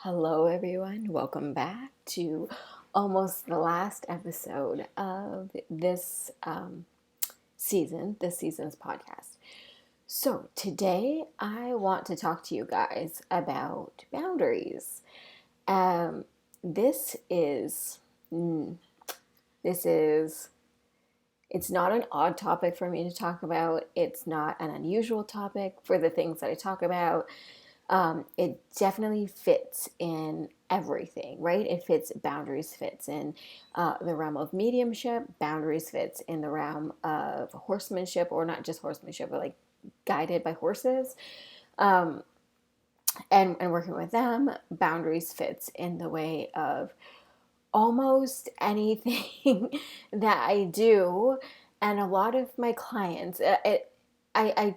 Hello, everyone. Welcome back to almost the last episode of this season's podcast. So, today I want to talk to you guys about boundaries. Um, this is, mm, this is, it's not an odd topic for me to talk about. It's not an unusual topic for the things that I talk about. It definitely fits in everything, right? It fits, boundaries fits in the realm of mediumship, boundaries fits in the realm of horsemanship, or not just horsemanship, but like guided by horses. Um, and working with them, boundaries fits in the way of almost anything that I do. And a lot of my clients, I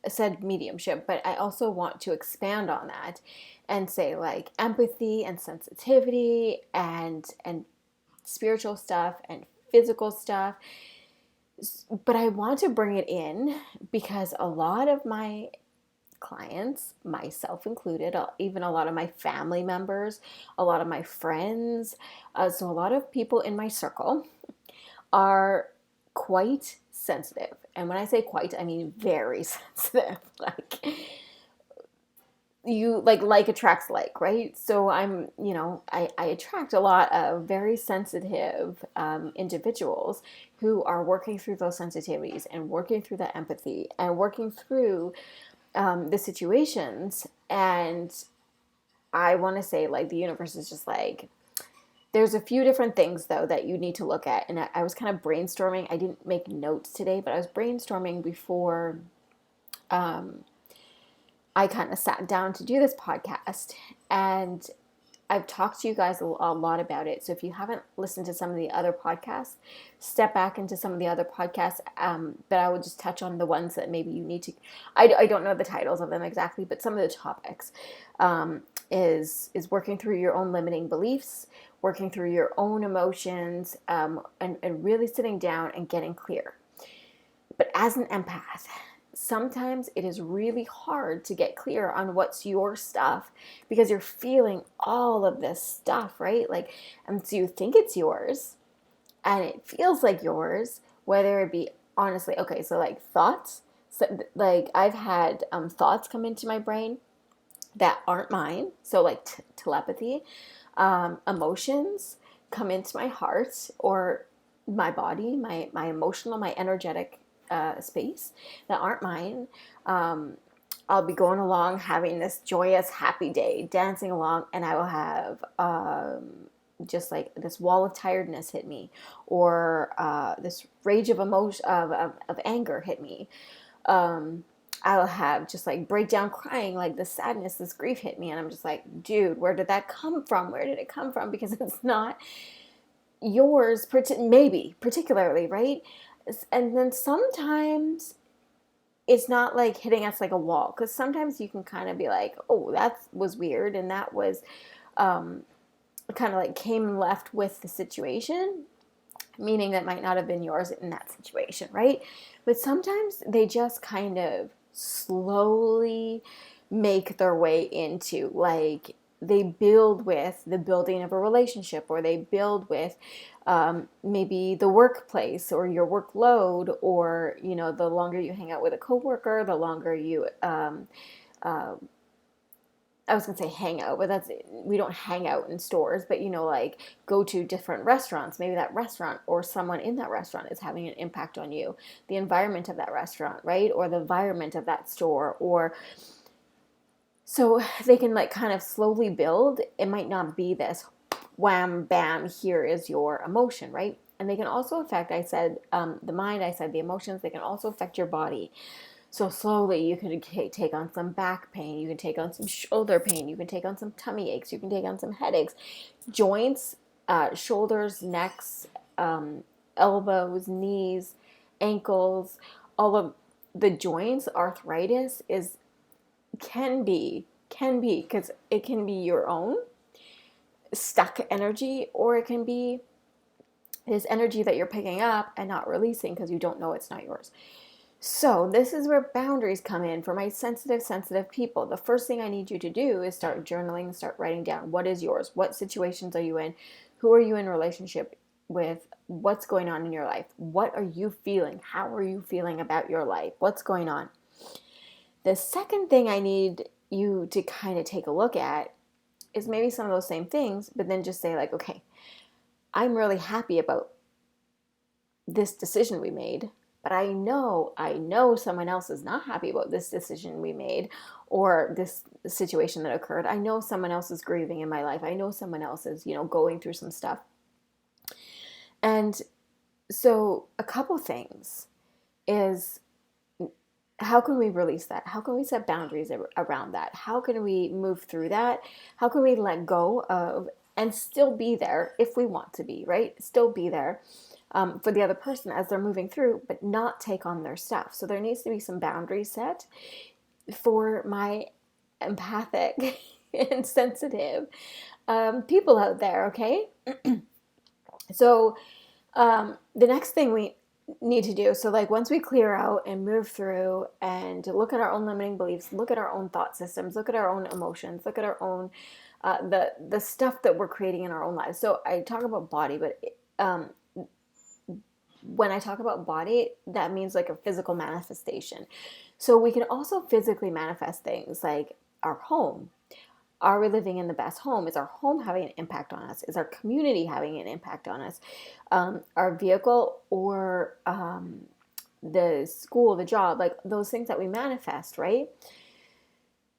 said mediumship, but I also want to expand on that and say like empathy and sensitivity and spiritual stuff and physical stuff. But I want to bring it in because a lot of my clients, myself included, even a lot of my family members, a lot of my friends, so a lot of people in my circle are quite sensitive. And when I say quite, I mean very sensitive. Like you like attracts like, right? So I attract a lot of very sensitive individuals who are working through those sensitivities and working through the empathy and working through the situations. And I want to say like the universe is just like, there's a few different things though that you need to look at. And I was kind of brainstorming. I didn't make notes today, but I was brainstorming before um, I kind of sat down to do this podcast. And I've talked to you guys a lot about it. So if you haven't listened to some of the other podcasts, step back into some of the other podcasts. But I will just touch on the ones that maybe you need to. I don't know the titles of them exactly, but some of the topics is working through your own limiting beliefs, working through your own emotions, and really sitting down and getting clear. But as an empath, sometimes it is really hard to get clear on what's your stuff because you're feeling all of this stuff, right? Like, and so you think it's yours and it feels like yours, whether it be honestly, okay, so like thoughts. So, like, I've had thoughts come into my brain that aren't mine. So, like telepathy, emotions come into my heart or my body, my emotional, my energetic space that aren't mine. I'll be going along having this joyous, happy day, dancing along, and I will have just like this wall of tiredness hit me, or this rage of emotion of anger hit me. Um, I'll have just like breakdown crying, like this sadness, this grief hit me, and I'm just like, dude, where did that come from? Where did it come from? Because it's not yours, maybe particularly, right? And then sometimes it's not like hitting us like a wall, because sometimes you can kind of be like, oh, that was weird, and that was um, kind of like came left with the situation, meaning that might not have been yours in that situation, right? But sometimes they just kind of slowly make their way into, like, they build with the building of a relationship, or they build with maybe the workplace or your workload, or the longer you hang out with a coworker, the longer you uh, I was gonna say hang out, but we don't hang out in stores, but like go to different restaurants. Maybe that restaurant or someone in that restaurant is having an impact on you. The environment of that restaurant, right? Or the environment of that store, or so they can like kind of slowly build. It might not be this wham bam, here is your emotion, right? And they can also affect, I said, the mind, I said the emotions, they can also affect your body. So slowly you can take on some back pain, you can take on some shoulder pain, you can take on some tummy aches, you can take on some headaches, joints, shoulders, necks, elbows, knees, ankles, all of the joints. Arthritis is can be because it can be your own stuck energy, or it can be this energy that you're picking up and not releasing because you don't know it's not yours. So this is where boundaries come in for my sensitive people. The first thing I need you to do is start journaling, start writing down what is yours, what situations are you in, who are you in relationship with, what's going on in your life, what are you feeling, how are you feeling about your life, what's going on. The second thing I need you to kind of take a look at is maybe some of those same things, but then just say like, okay, I'm really happy about this decision we made, but I know someone else is not happy about this decision we made or this situation that occurred. I know someone else is grieving in my life. I know someone else is, going through some stuff. And so a couple things is, how can we release that? How can we set boundaries around that? How can we move through that? How can we let go of and still be there if we want to be, right? Still be there for the other person as they're moving through, but not take on their stuff. So there needs to be some boundaries set for my empathic and sensitive people out there, okay? So the next thing we need to do, so like once we clear out and move through and look at our own limiting beliefs, look at our own thought systems, look at our own emotions, look at our own the stuff that we're creating in our own lives. So I talk about body, but when I talk about body, that means like a physical manifestation. So we can also physically manifest things like our home. Are we living in the best home? Is our home having an impact on us? Is our community having an impact on us? Our vehicle or the school, the job, like those things that we manifest, right?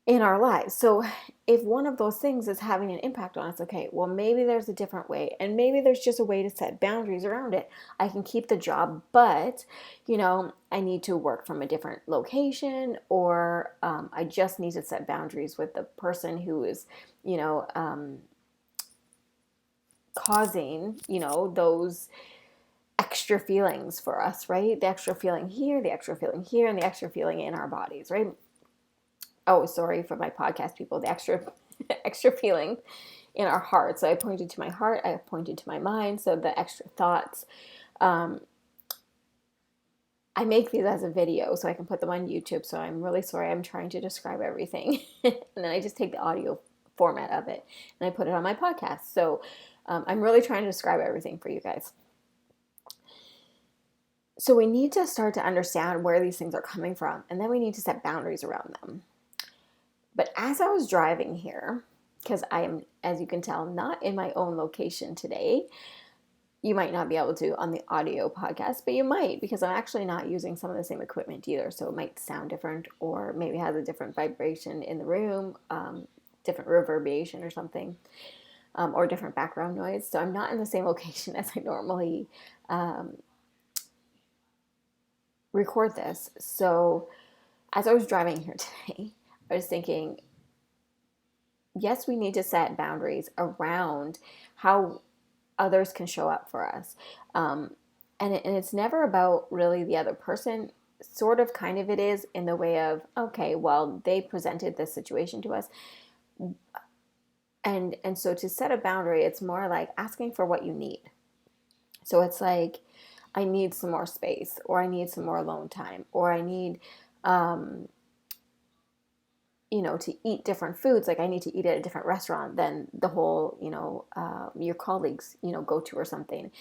In our lives. So if one of those things is having an impact on us, okay, well, maybe there's a different way, and maybe there's just a way to set boundaries around it. I can keep the job, but I need to work from a different location, or I just need to set boundaries with the person who is causing those extra feelings for us, right? The extra feeling here, the extra feeling here, and the extra feeling in our bodies, right? Oh, sorry for my podcast people, the extra feeling in our heart. So I pointed to my heart, I pointed to my mind. So the extra thoughts, I make these as a video so I can put them on YouTube. So I'm really sorry. I'm trying to describe everything. And then I just take the audio format of it and I put it on my podcast. So I'm really trying to describe everything for you guys. So we need to start to understand where these things are coming from. And then we need to set boundaries around them. But as I was driving here, because I am, as you can tell, not in my own location today, you might not be able to on the audio podcast, but you might, because I'm actually not using some of the same equipment either. So it might sound different, or maybe has a different vibration in the room, different reverberation or something, or different background noise. So I'm not in the same location as I normally record this. So as I was driving here today, I was thinking, yes, we need to set boundaries around how others can show up for us. And it's never about really the other person. Sort of, kind of it is, in the way of, okay, well, they presented this situation to us. And so to set a boundary, it's more like asking for what you need. So it's like, I need some more space, or I need some more alone time, or I need to eat different foods. Like I need to eat at a different restaurant than the whole, your colleagues, go to or something.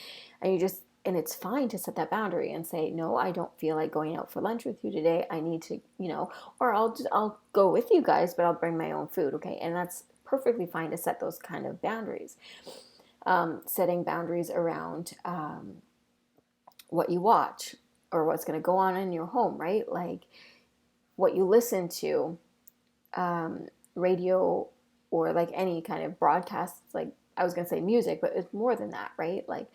And it's fine to set that boundary and say, no, I don't feel like going out for lunch with you today. I need to, or I'll go with you guys, but I'll bring my own food. Okay. And that's perfectly fine to set those kind of boundaries. Setting boundaries around what you watch or what's going to go on in your home, right? Like what you listen to, radio, or like any kind of broadcasts. Like I was going to say music, but it's more than that, right? Like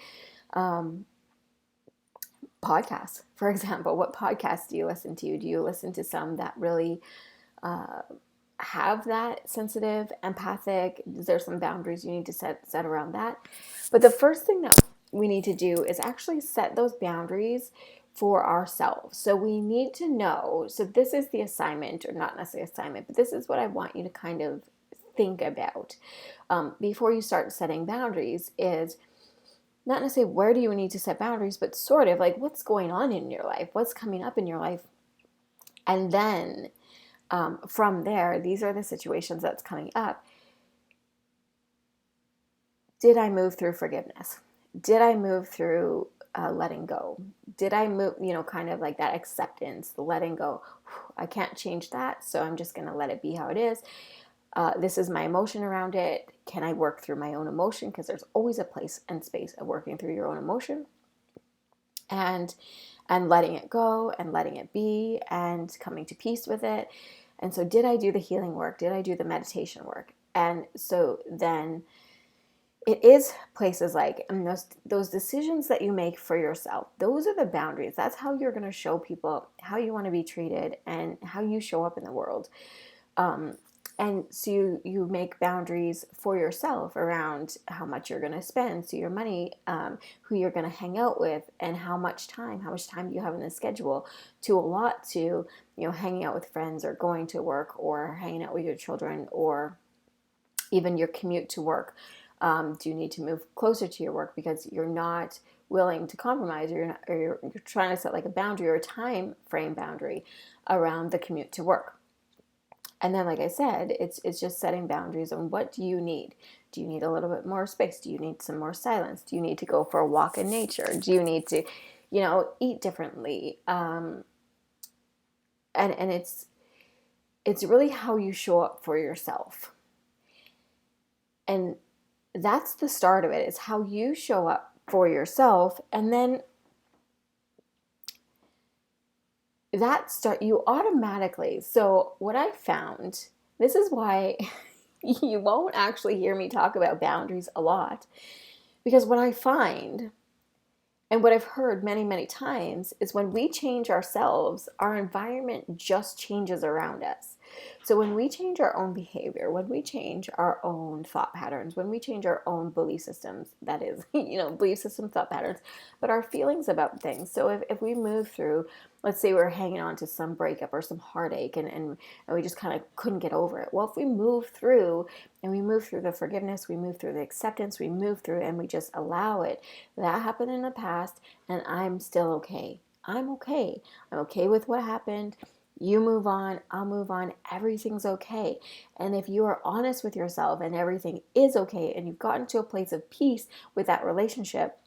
podcasts, for example. What podcasts do you listen to? Do you listen to some that really have that sensitive, empathic? Is there some boundaries you need to set around that? But the first thing that we need to do is actually set those boundaries for ourselves. So we need to know, so this is the assignment, or not necessarily assignment, but this is what I want you to kind of think about before you start setting boundaries, is not necessarily where do you need to set boundaries, but sort of like what's going on in your life, what's coming up in your life And then from there, these are the situations that's coming up. Did I move through forgiveness? Did I move through letting go? Did I move, kind of like that acceptance, the letting go? I can't change that, so I'm just going to let it be how it is. This is my emotion around it. Can I work through my own emotion? Because there's always a place and space of working through your own emotion. And letting it go and letting it be and coming to peace with it. And so did I do the healing work? Did I do the meditation work? And so then it is places like, and those decisions that you make for yourself, those are the boundaries. That's how you're going to show people how you want to be treated and how you show up in the world. And so you make boundaries for yourself around how much you're going to spend, so your money, who you're going to hang out with, and how much time do you have in the schedule to allot to, hanging out with friends or going to work or hanging out with your children or even your commute to work. Do you need to move closer to your work because you're not willing to compromise, or you're trying to set like a boundary or a time frame boundary around the commute to work? And then, like I said, it's just setting boundaries on what do you need. Do you need a little bit more space? Do you need some more silence? Do you need to go for a walk in nature? Do you need to, eat differently? And it's really how you show up for yourself. And that's the start of it, is how you show up for yourself. And then you automatically, so what I found, this is why you won't actually hear me talk about boundaries a lot, because what I find and what I've heard many, many times is when we change ourselves, our environment just changes around us. So when we change our own behavior, when we change our own thought patterns, when we change our own belief systems, that is, belief system, thought patterns, but our feelings about things. So if we move through, let's say we're hanging on to some breakup or some heartache and we just kind of couldn't get over it. Well, if we move through and we move through the forgiveness, we move through the acceptance, we move through and we just allow it. That happened in the past and I'm still okay. I'm okay. I'm okay with what happened. You move on, I'll move on, everything's okay. And if you are honest with yourself and everything is okay and you've gotten to a place of peace with that relationship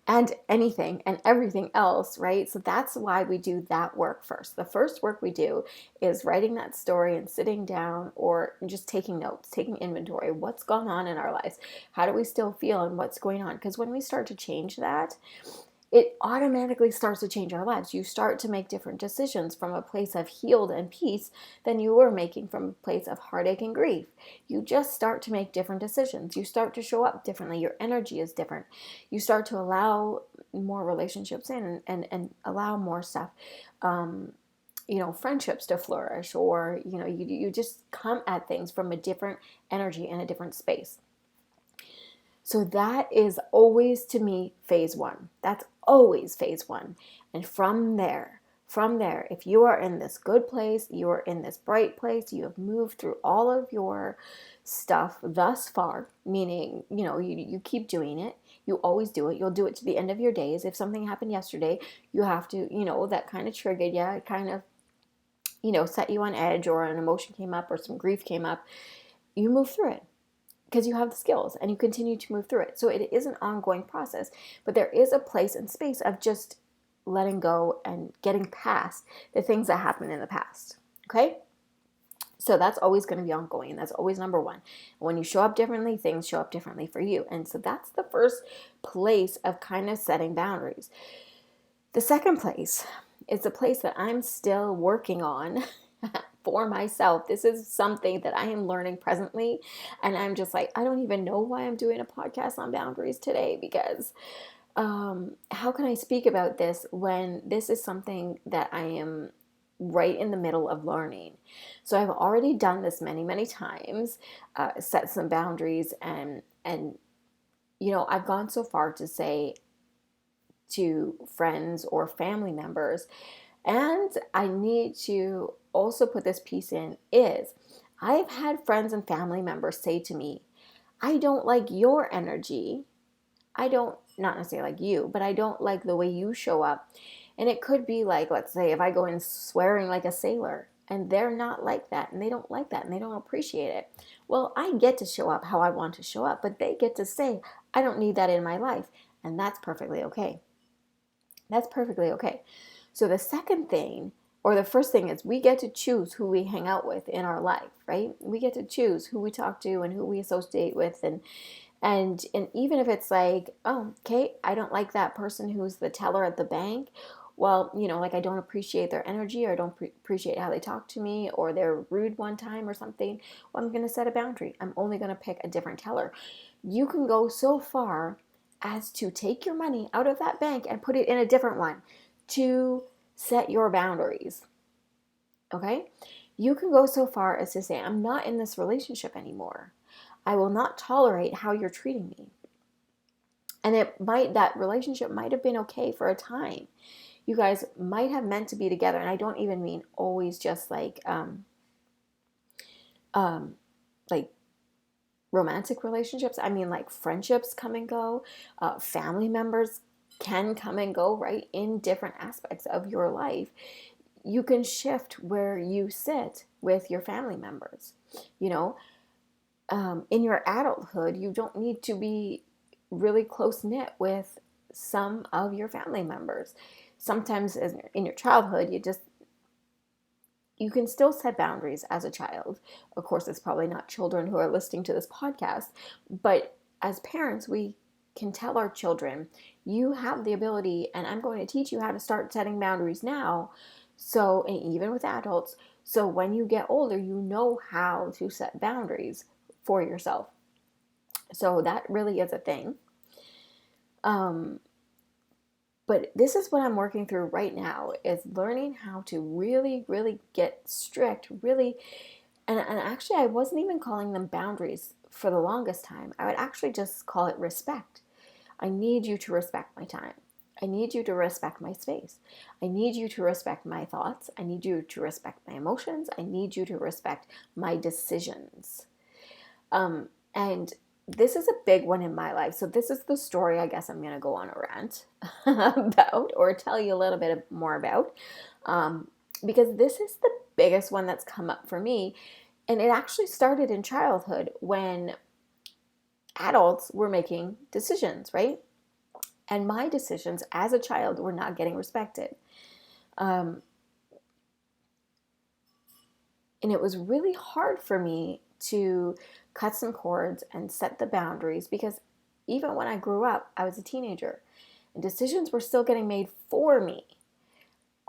and anything and everything else, right? So that's why we do that work first. The first work we do is writing that story and sitting down or just taking notes, taking inventory. What's gone on in our lives? How do we still feel and what's going on? Because when we start to change that, it automatically starts to change our lives. You start to make different decisions from a place of healed and peace than you were making from a place of heartache and grief. You just start to make different decisions. You start to show up differently. Your energy is different. You start to allow more relationships in and allow more stuff, friendships to flourish, or, you just come at things from a different energy and a different space. So that is always, to me, phase one. That's always phase one. And from there, if you are in this good place, you are in this bright place, you have moved through all of your stuff thus far, meaning, you keep doing it. You always do it. You'll do it to the end of your days. If something happened yesterday, you have to, that kind of triggered you, it kind of, set you on edge, or an emotion came up or some grief came up, you move through it. Because you have the skills and you continue to move through it. So it is an ongoing process, but there is a place and space of just letting go and getting past the things that happened in the past. Okay? So that's always going to be ongoing, and that's always number one. When you show up differently, things show up differently for you. And so that's the first place of kind of setting boundaries. The second place is the place that I'm still working on for myself. This is something that I am learning presently. And I'm just like, I don't even know why I'm doing a podcast on boundaries today, because how can I speak about this when this is something that I am right in the middle of learning? So I've already done this many, many times, set some boundaries, and I've gone so far to say to friends or family members, and I need to also put this piece in, is I've had friends and family members say to me, I don't like your energy. Not necessarily like you, but I don't like the way you show up. And it could be like, let's say, if I go in swearing like a sailor and they're not like that and they don't like that and they don't appreciate it. Well, I get to show up how I want to show up, but they get to say, I don't need that in my life. And that's perfectly okay. That's perfectly okay. So the second thing, or the first thing, is we get to choose who we hang out with in our life, right? We get to choose who we talk to and who we associate with, and even if it's like, oh, okay, I don't like that person who's the teller at the bank. Well, like I don't appreciate their energy, or I don't appreciate how they talk to me, or they're rude one time or something. Well, I'm going to set a boundary. I'm only going to pick a different teller. You can go so far as to take your money out of that bank and put it in a different one to set your boundaries. Okay? You can go so far as to say, I'm not in this relationship anymore. I will not tolerate how you're treating me. And that relationship might have been okay for a time. You guys might have meant to be together, and I don't even mean always just like like romantic relationships. I mean like friendships come and go. Family members can come and go, right? In different aspects of your life, you can shift where you sit with your family members. In your adulthood, you don't need to be really close knit with some of your family members. Sometimes in your childhood, you can still set boundaries as a child. Of course, it's probably not children who are listening to this podcast, but as parents, we can tell our children, you have the ability, and I'm going to teach you how to start setting boundaries now. So, and even with adults, so when you get older, you know how to set boundaries for yourself. So that really is a thing. But this is what I'm working through right now, is learning how to really, really get strict, really. And actually, I wasn't even calling them boundaries for the longest time. I would actually just call it respect. I need you to respect my time. I need you to respect my space. I need you to respect my thoughts. I need you to respect my emotions. I need you to respect my decisions. And this is a big one in my life. So this is the story I guess I'm going to go on a rant about, or tell you a little bit more about, because this is the biggest one that's come up for me. And it actually started in childhood when adults were making decisions, right? And my decisions as a child were not getting respected. And it was really hard for me to cut some cords and set the boundaries, because even when I grew up, I was a teenager and decisions were still getting made for me.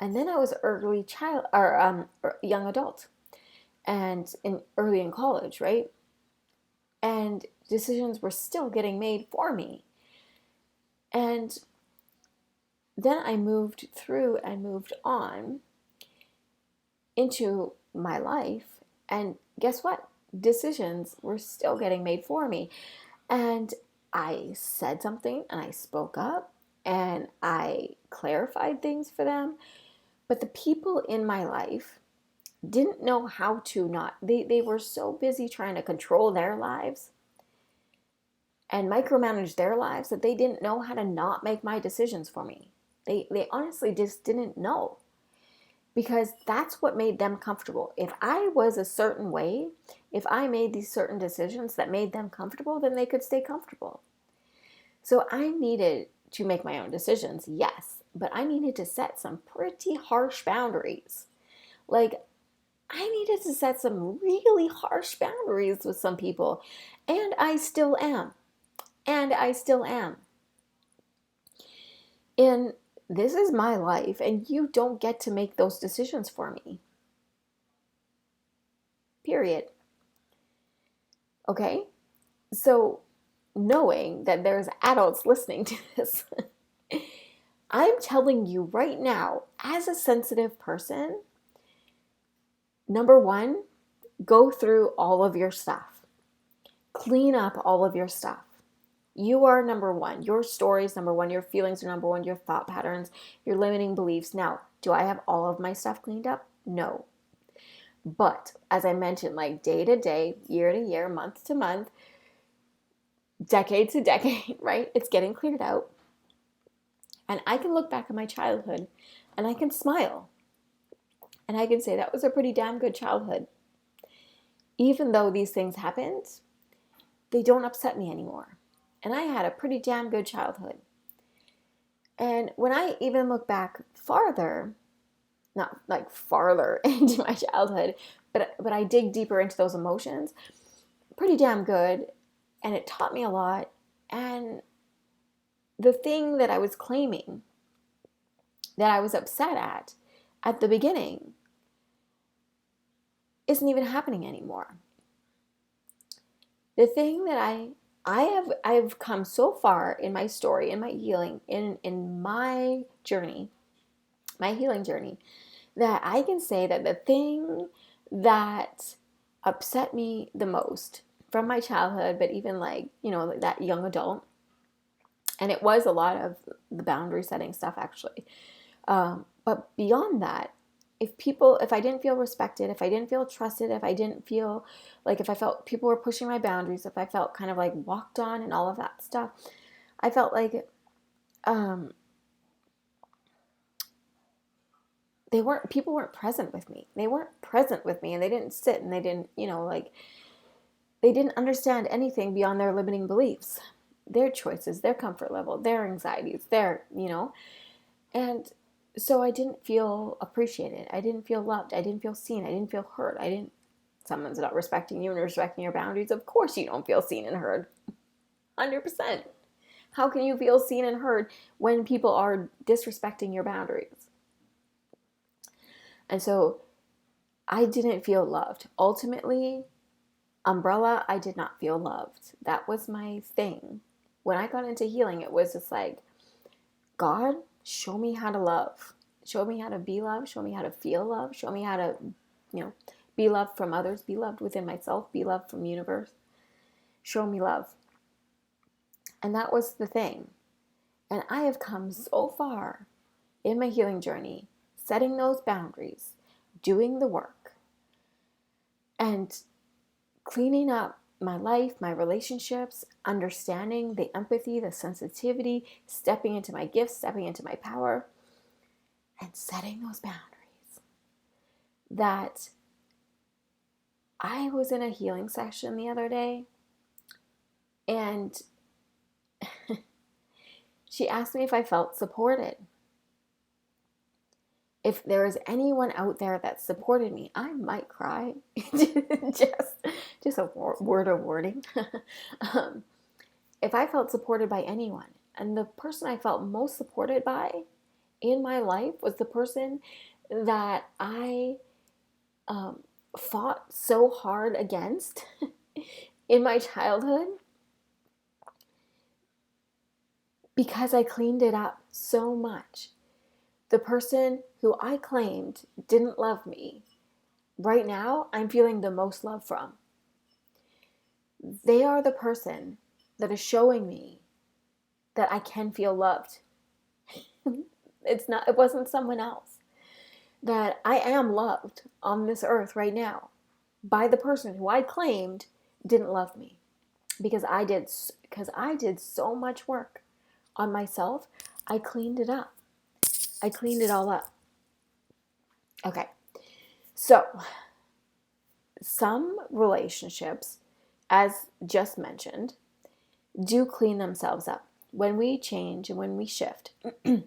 And then I was young adult, and early in college, right? And decisions were still getting made for me. And then I moved through and moved on into my life, and guess what? Decisions were still getting made for me. And I said something and I spoke up and I clarified things for them. But the people in my life didn't know how to not. They were so busy trying to control their lives and micromanage their lives that they didn't know how to not make my decisions for me. They honestly just didn't know, because that's what made them comfortable. If I was a certain way, if I made these certain decisions that made them comfortable, then they could stay comfortable. So I needed to make my own decisions, yes, but I needed to set some pretty harsh boundaries. Like, I needed to set some really harsh boundaries with some people, and I still am. And I still am. And this is my life, and you don't get to make those decisions for me. Period. Okay? So, knowing that there's adults listening to this, I'm telling you right now, as a sensitive person, number one, go through all of your stuff. Clean up all of your stuff. You are number one. Your story is number one. Your feelings are number one. Your thought patterns, your limiting beliefs. Now, do I have all of my stuff cleaned up? No. But as I mentioned, like day to day, year to year, month to month, decade to decade, right? It's getting cleared out. And I can look back at my childhood and I can smile. And I can say that was a pretty damn good childhood. Even though these things happened, they don't upset me anymore. And I had a pretty damn good childhood. And when I even look back farther, not like farther into my childhood, but I dig deeper into those emotions, pretty damn good. And it taught me a lot. And the thing that I was claiming, that I was upset at the beginning, isn't even happening anymore. The thing that I've come so far in my story, in my healing, in my journey, my healing journey, that I can say that the thing that upset me the most from my childhood, but even like, that young adult, and it was a lot of the boundary setting stuff actually. But beyond that, if I didn't feel respected, if I didn't feel trusted, if I didn't feel like, if I felt people were pushing my boundaries, if I felt kind of like walked on and all of that stuff, I felt like people weren't present with me. They weren't present with me, and they didn't sit, and they didn't, they didn't understand anything beyond their limiting beliefs, their choices, their comfort level, their anxieties, and so I didn't feel appreciated. I didn't feel loved. I didn't feel seen. I didn't feel heard. Someone's not respecting you and respecting your boundaries. Of course you don't feel seen and heard. 100%. How can you feel seen and heard when people are disrespecting your boundaries? And so I didn't feel loved. Ultimately, umbrella, I did not feel loved. That was my thing. When I got into healing, it was just like, God, show me how to love. Show me how to be loved. Show me how to feel love. Show me how to, be loved from others, be loved within myself, be loved from the universe. Show me love. And that was the thing. And I have come so far in my healing journey, setting those boundaries, doing the work, and cleaning up my life, my relationships, understanding the empathy, the sensitivity, stepping into my gifts, stepping into my power, and setting those boundaries. That I was in a healing session the other day, and she asked me if I felt supported. If there is anyone out there that supported me, I might cry. just a word of warning. If I felt supported by anyone, and the person I felt most supported by in my life was the person that I fought so hard against in my childhood, because I cleaned it up so much. The person who I claimed didn't love me, right now I'm feeling the most love from. They are the person that is showing me that I can feel loved. It wasn't someone else. That I am loved on this earth right now by the person who I claimed didn't love me, because I did so much work on myself. I cleaned it up. I cleaned it all up. Okay. So, some relationships, as just mentioned, do clean themselves up when we change and when we shift. The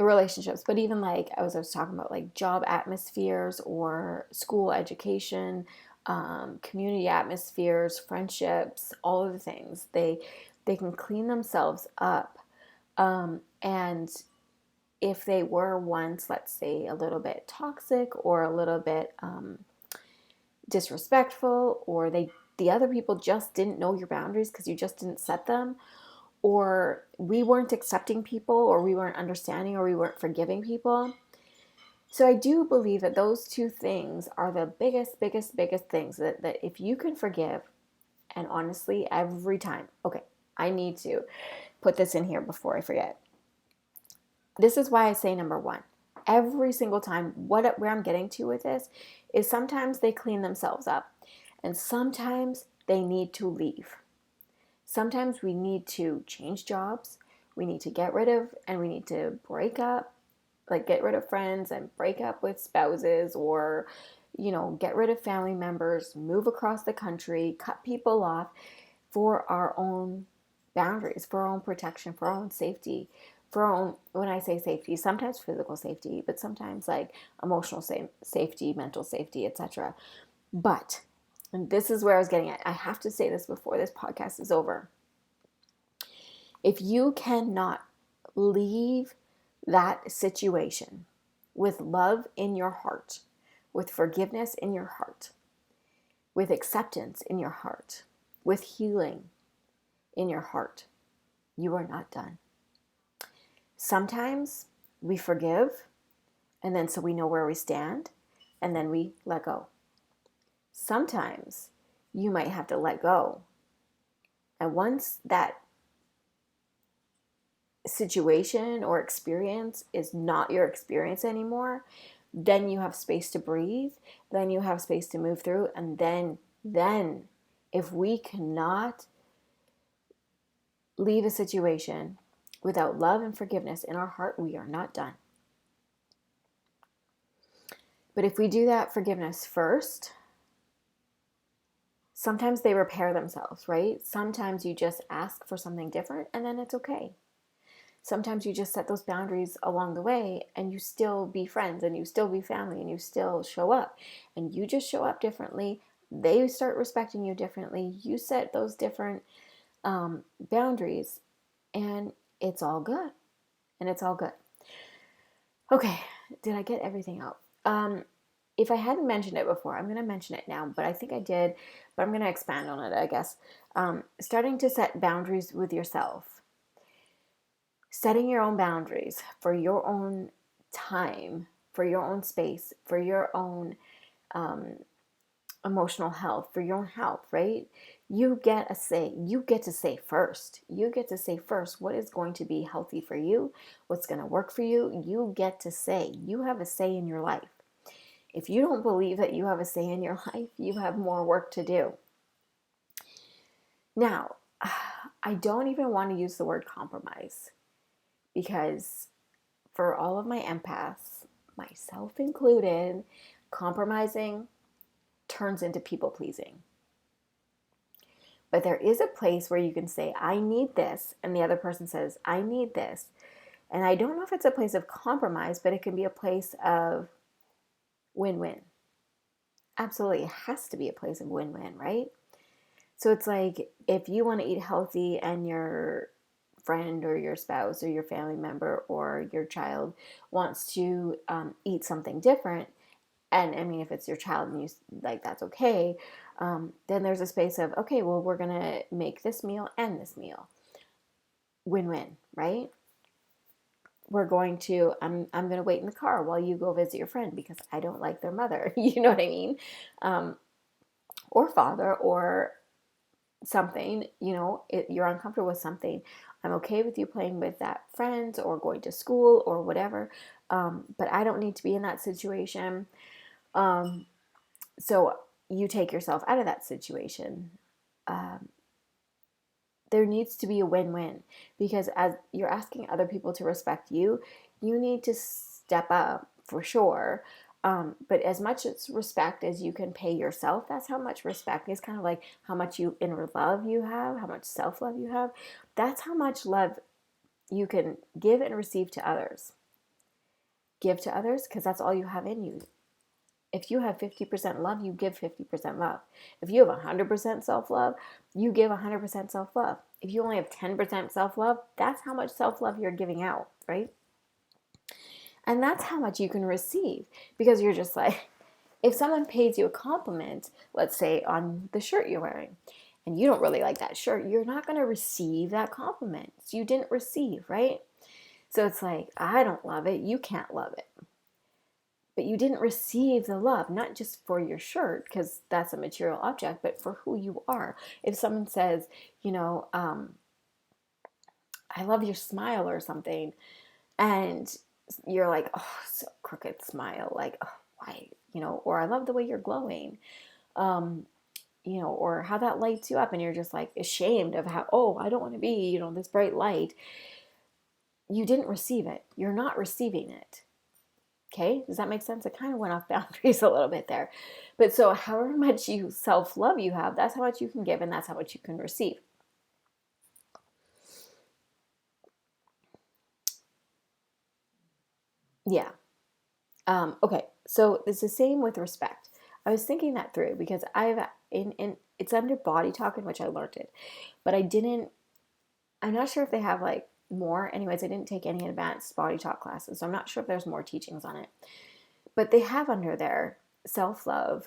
relationships, but even like I was talking about, like job atmospheres or school education, community atmospheres, friendships, all of the things, they can clean themselves up. And if they were once, let's say, a little bit toxic or a little bit disrespectful, or the other people just didn't know your boundaries because you just didn't set them, or we weren't accepting people, or we weren't understanding, or we weren't forgiving people. So I do believe that those two things are the biggest things that if you can forgive, and honestly, every time, okay, I need to put this in here before I forget. This is why I say number one. Every single time, where I'm getting to with this is sometimes they clean themselves up, and sometimes they need to leave. Sometimes we need to change jobs. We need to get rid of, and we need to break up, like get rid of friends and break up with spouses, or, get rid of family members, move across the country, cut people off for our own boundaries, for our own protection, for our own safety, for our own, when I say safety, sometimes physical safety, but sometimes like emotional safety, mental safety, etc. But, and this is where I was getting at, I have to say this before this podcast is over. If you cannot leave that situation with love in your heart, with forgiveness in your heart, with acceptance in your heart, with healing in your heart, you are not done. Sometimes we forgive, and then so we know where we stand, and then we let go. Sometimes you might have to let go. And once that situation or experience is not your experience anymore, then you have space to breathe, then you have space to move through, and then if we cannot leave a situation without love and forgiveness in our heart, we are not done. But if we do that forgiveness first, sometimes they repair themselves, right? Sometimes you just ask for something different and then it's okay. Sometimes you just set those boundaries along the way and you still be friends and you still be family and you still show up, and you just show up differently. They start respecting you differently. You set those different boundaries, and it's all good. And it's all good. Okay, did I get everything out? If I hadn't mentioned it before, I'm going to mention it now, but I think I did, but I'm going to expand on it, I guess. Starting to set boundaries with yourself. Setting your own boundaries for your own time, for your own space, for your own emotional health, for your own health, right? You get a say. You get to say first. You get to say first what is going to be healthy for you, what's going to work for you. You get to say. You have a say in your life. If you don't believe that you have a say in your life, you have more work to do. Now, I don't even want to use the word compromise, because for all of my empaths, myself included, compromising turns into people pleasing. But there is a place where you can say, I need this, and the other person says, I need this. And I don't know if it's a place of compromise, but it can be a place of win-win. Absolutely, it has to be a place of win-win, right? So it's like, if you want to eat healthy and your friend or your spouse or your family member or your child wants to eat something different, and I mean, if it's your child and you like, that's okay, then there's a space of, okay, well, we're going to make this meal and this meal. Win-win, right? We're going to, I'm going to wait in the car while you go visit your friend because I don't like their mother. You know what I mean? Or father or something, you're uncomfortable with something. I'm okay with you playing with that friends or going to school or whatever. But I don't need to be in that situation. So you take yourself out of that situation. There needs to be a win-win, because as you're asking other people to respect you, you need to step up for sure. But as much as respect as you can pay yourself, that's how much respect is, kind of like how much inner love you have, how much self-love you have. That's how much love you can give and receive to others. Give to others because that's all you have in you. If you have 50% love, you give 50% love. If you have 100% self-love, you give 100% self-love. If you only have 10% self-love, that's how much self-love you're giving out, right? And that's how much you can receive, because you're just like, if someone pays you a compliment, let's say on the shirt you're wearing, and you don't really like that shirt, you're not going to receive that compliment. So you didn't receive, right? So it's like, I don't love it. You can't love it. But you didn't receive the love, not just for your shirt, because that's a material object, but for who you are. If someone says, I love your smile or something, and you're like, oh, so crooked smile, like, oh, why, or I love the way you're glowing, or how that lights you up, and you're just like ashamed of how, oh, I don't want to be, this bright light. you didn't receive it. You're not receiving it. Okay, does that make sense? I kind of went off boundaries a little bit there. But so however much you self-love you have, that's how much you can give, and that's how much you can receive. Yeah. Okay, so it's the same with respect. I was thinking that through because I've in it's under body talking, which I learned it, but I didn't. I'm not sure if they have like more. Anyways, I didn't take any advanced body talk classes, so I'm not sure if there's more teachings on it. But they have under there self love,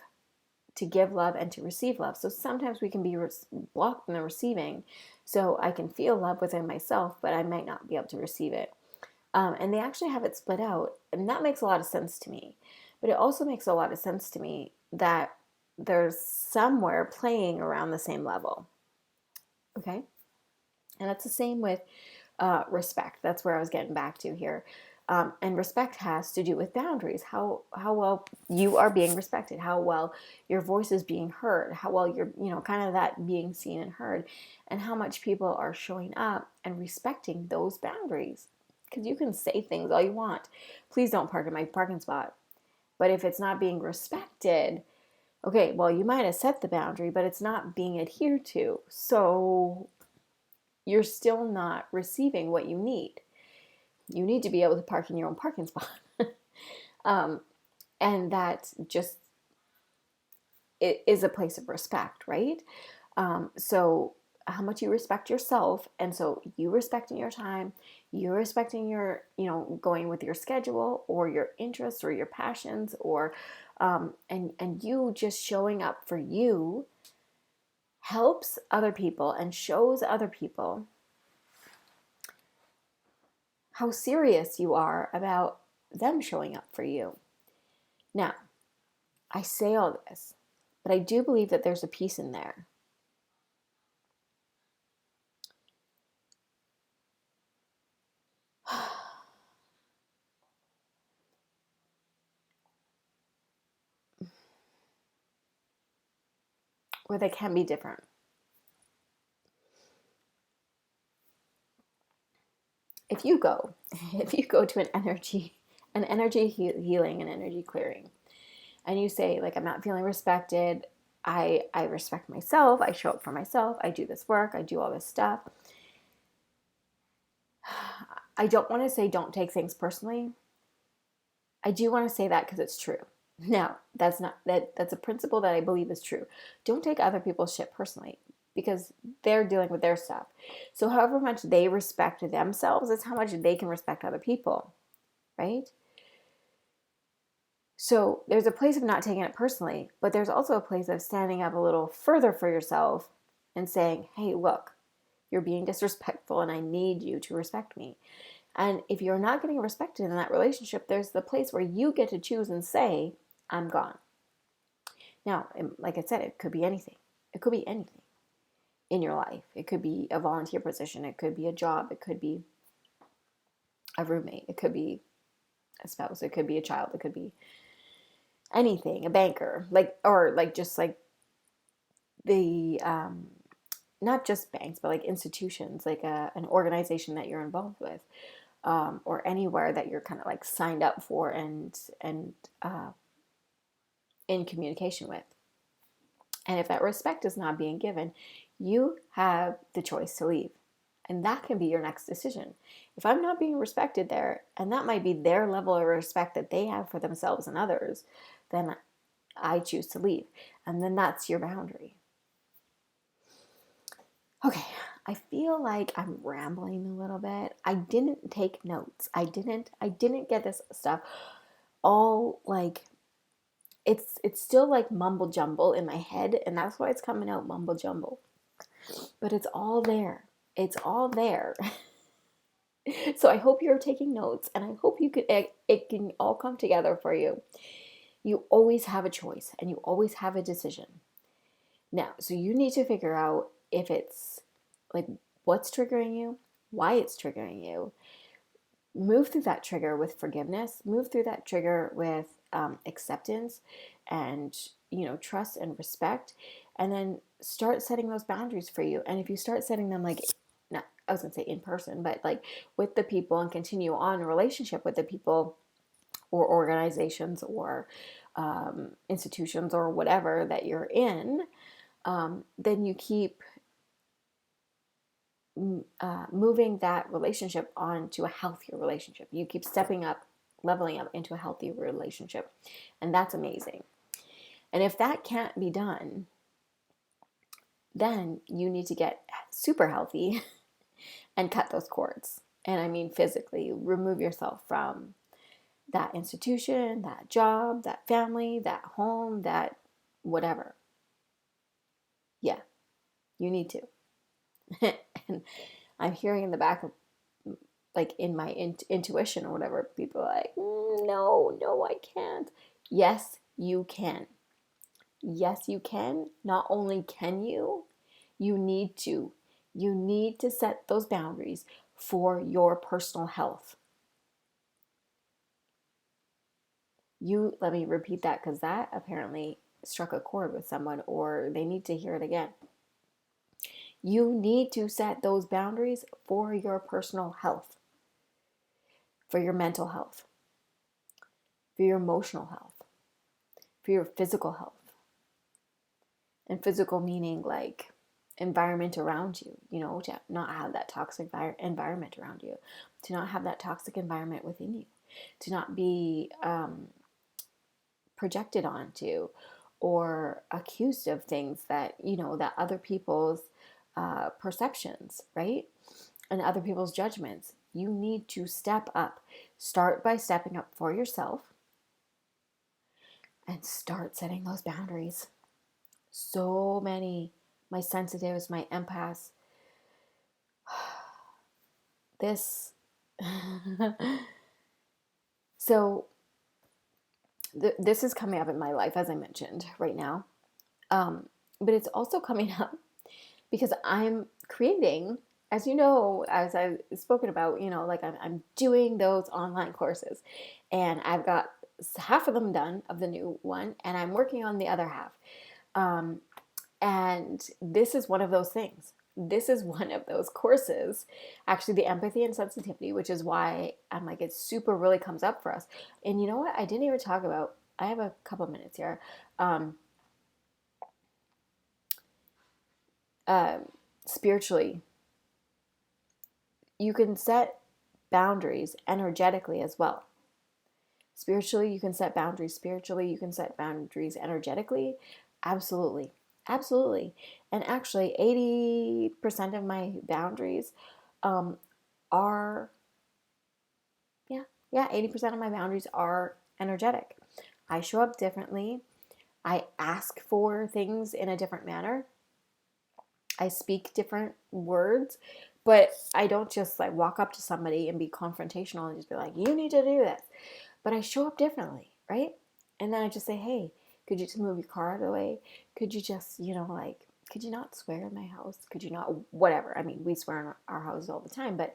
to give love and to receive love. So sometimes we can be blocked in the receiving. So I can feel love within myself, but I might not be able to receive it. And they actually have it split out. And that makes a lot of sense to me. But it also makes a lot of sense to me that there's somewhere playing around the same level. Okay? And that's the same with respect. That's where I was getting back to here. And respect has to do with boundaries. How well you are being respected, how well your voice is being heard, how well you're, kind of that being seen and heard, and how much people are showing up and respecting those boundaries. Because you can say things all you want. Please don't park in my parking spot. But if it's not being respected, okay, well, you might have set the boundary, but it's not being adhered to. So you're still not receiving what you need. You need to be able to park in your own parking spot. And that just it is a place of respect, right? So how much you respect yourself, and so you respecting your time, you respecting your, going with your schedule or your interests or your passions, or and you just showing up for you helps other people and shows other people how serious you are about them showing up for you. Now, I say all this, but I do believe that there's a piece in there. Where they can be different. If you go, if you go to an energy healing and energy clearing, and you say, like, I'm not feeling respected, I respect myself, I show up for myself, I do this work, I do all this stuff. I don't want to say don't take things personally. I do want to say that because it's true. Now, that's a principle that I believe is true. Don't take other people's shit personally because they're dealing with their stuff. So however much they respect themselves is how much they can respect other people, right? So there's a place of not taking it personally, but there's also a place of standing up a little further for yourself and saying, hey, look, you're being disrespectful and I need you to respect me. And if you're not getting respected in that relationship, there's the place where you get to choose and say, I'm gone. Now, like I said, it could be anything. It could be anything in your life. It could be a volunteer position. It could be a job. It could be a roommate. It could be a spouse. It could be a child. It could be anything, a banker, just like the, not just banks, but like institutions, like an organization that you're involved with, or anywhere that you're kind of like signed up for and in communication with. And if that respect is not being given, you have the choice to leave. And that can be your next decision. If I'm not being respected there, and that might be their level of respect that they have for themselves and others, then I choose to leave. And then that's your boundary. Okay, I feel like I'm rambling a little bit. I didn't take notes. I didn't get this stuff all like it's still like mumble jumble in my head, and that's why it's coming out mumble jumble. But it's all there. It's all there. So I hope you're taking notes, and I hope it can all come together for you. You always have a choice, and you always have a decision. Now, so you need to figure out if it's like what's triggering you, why it's triggering you. Move through that trigger with forgiveness. Move through that trigger with acceptance and trust and respect, and then start setting those boundaries for you. And if you start setting them like, I was gonna say in person, but like with the people, and continue on a relationship with the people or organizations or institutions or whatever that you're in, then you keep moving that relationship on to a healthier relationship. You keep stepping up, leveling up into a healthy relationship. And that's amazing. And if that can't be done, then you need to get super healthy and cut those cords. And I mean physically, remove yourself from that institution, that job, that family, that home, that whatever. Yeah, you need to. And I'm hearing in the back of, like in my intuition or whatever, people are like, no, no, I can't. Yes, you can. Yes, you can. Not only can you, you need to. You need to set those boundaries for your personal health. Let me repeat that because that apparently struck a chord with someone, or they need to hear it again. You need to set those boundaries for your personal health, for your mental health, for your emotional health, for your physical health. And physical meaning like environment around you, to not have that toxic environment around you, to not have that toxic environment within you, to not be projected onto or accused of things that, that other people's perceptions, right? And other people's judgments. You need to step up. Start by stepping up for yourself and start setting those boundaries. So many, my sensitives, my empaths, this. So this is coming up in my life, as I mentioned right now. But it's also coming up because I'm creating, as you know, as I've spoken about, like I'm doing those online courses, and I've got half of them done of the new one, and I'm working on the other half. And this is one of those things. This is one of those courses, actually, the empathy and sensitivity, which is why I'm like, it super really comes up for us. And you know what? I didn't even talk about, I have a couple minutes here. Spiritually, you can set boundaries energetically as well. Spiritually, you can set boundaries. Spiritually, you can set boundaries energetically. Absolutely. Absolutely. And actually, 80% of my boundaries are, yeah, 80% of my boundaries are energetic. I show up differently. I ask for things in a different manner. I speak different words, but I don't just like walk up to somebody and be confrontational and just be like, you need to do this. But I show up differently, right? And then I just say, hey, could you just move your car out of the way? Could you just, could you not swear in my house? Could you not, whatever. I mean, we swear in our house all the time, but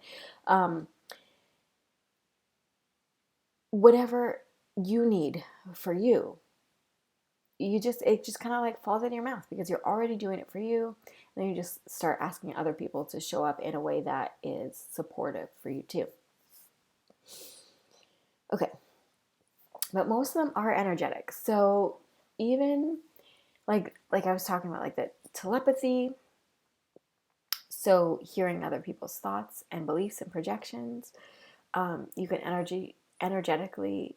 whatever you need for you, it just kind of like falls out of your mouth because you're already doing it for you. And then you just start asking other people to show up in a way that is supportive for you too. Okay. But most of them are energetic. So even like I was talking about, like the telepathy, so hearing other people's thoughts and beliefs and projections, you can energetically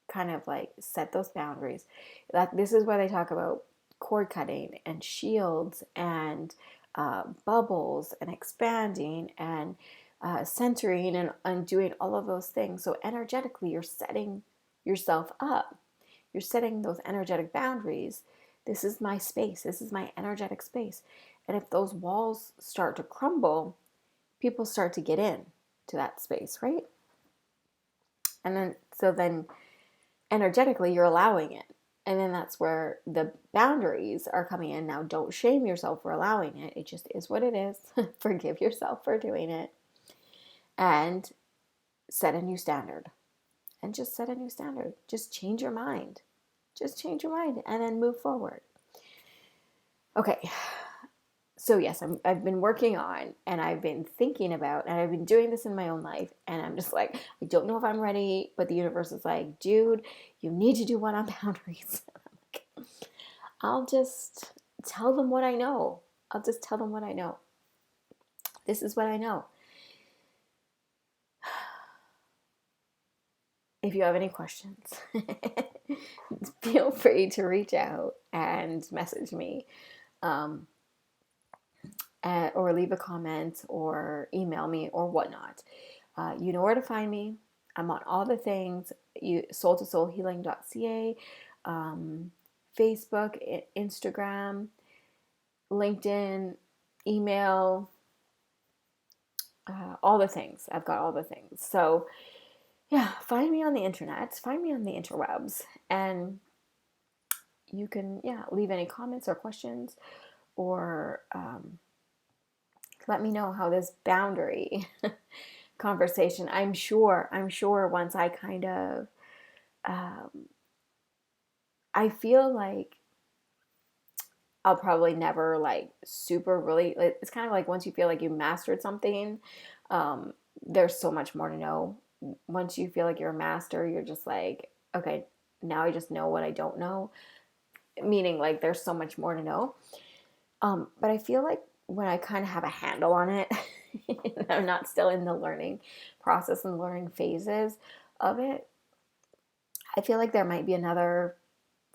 kind of like set those boundaries. That this is where they talk about cord cutting and shields and bubbles and expanding and centering and doing all of those things. So energetically, you're setting yourself up. You're setting those energetic boundaries. This is my space. This is my energetic space. And if those walls start to crumble, people start to get in to that space, right? And then energetically you're allowing it. And then that's where the boundaries are coming in. Now, don't shame yourself for allowing it. It just is what it is. Forgive yourself for doing it. And set a new standard. And just set a new standard. Just change your mind. Just change your mind and then move forward. Okay. So yes, I've been working on, and I've been thinking about, and I've been doing this in my own life, and I'm just like, I don't know if I'm ready, but the universe is like, dude, you need to do one on boundaries. I'll just tell them what I know. I'll just tell them what I know. This is what I know. If you have any questions, feel free to reach out and message me, um, or leave a comment or email me or whatnot. You know where to find me. I'm on all the things. Soul2soulhealing.ca, Facebook, Instagram, LinkedIn, email, all the things. I've got all the things. So yeah, find me on the internet, find me on the interwebs, and you can, leave any comments or questions, or let me know how this boundary conversation. I'm sure once I kind of, um, I feel like I'll probably never like super really. It's kind of like once you feel like you mastered something, um, there's so much more to know. Once you feel like you're a master, you're just like, okay, now I just know what I don't know. Meaning like there's so much more to know. But I feel like when I kind of have a handle on it, I'm not still in the learning process and learning phases of it. I feel like there might be another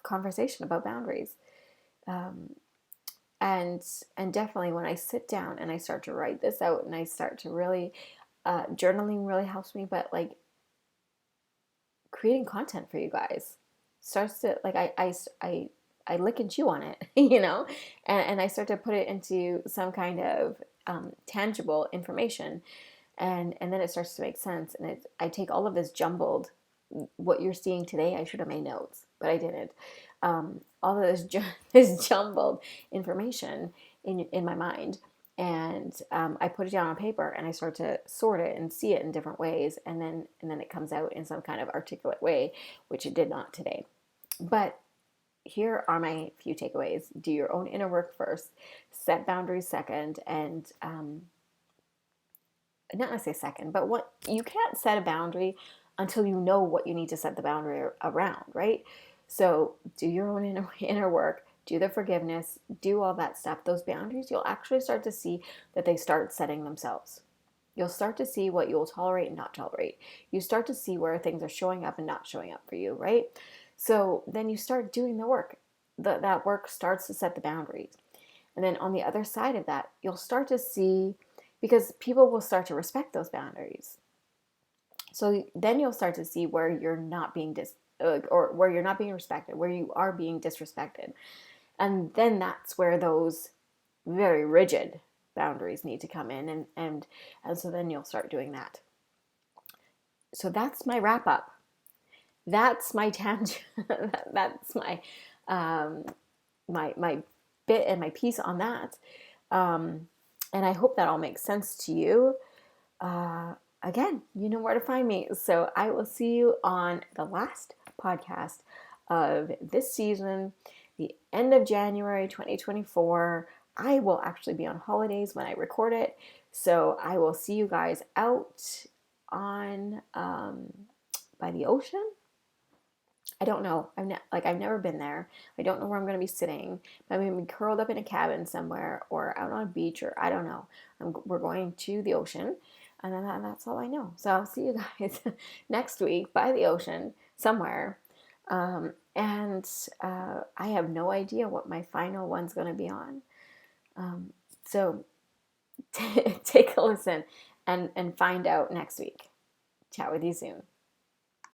conversation about boundaries. Um, and and definitely when I sit down and I start to write this out and I start to really, journaling really helps me, but like creating content for you guys starts to like I lick and chew on it, and I start to put it into some kind of, tangible information, and then it starts to make sense, and I take all of this jumbled, what you're seeing today. I should have made notes, but I didn't. All of this this jumbled information in my mind, and I put it down on paper, and I start to sort it and see it in different ways, and then it comes out in some kind of articulate way, which it did not today. But here are my few takeaways. Do your own inner work first, set boundaries second, and not necessarily second, but what you can't set a boundary until you know what you need to set the boundary around, right? So do your own inner work, do the forgiveness, do all that stuff. Those boundaries, you'll actually start to see that they start setting themselves. You'll start to see what you'll tolerate and not tolerate. You start to see where things are showing up and not showing up for you, right? So then you start doing the work. That work starts to set the boundaries. And then on the other side of that, you'll start to see, because people will start to respect those boundaries. So then you'll start to see where you're not being or where you're not being respected, where you are being disrespected. And then that's where those very rigid boundaries need to come in, and so then you'll start doing that. So that's my wrap up. That's my tangent. That's my bit and my piece on that. And I hope that all makes sense to you. Again, you know where to find me. So I will see you on the last podcast of this season, the end of January 2024. I will actually be on holidays when I record it. So I will see you guys out on, by the ocean. I don't know. I've never been there. I don't know where I'm going to be sitting. I'm going to be curled up in a cabin somewhere or out on a beach, or I don't know. We're going to the ocean, and then that's all I know. So I'll see you guys next week by the ocean somewhere. And I have no idea what my final one's going to be on. So take a listen and find out next week. Chat with you soon.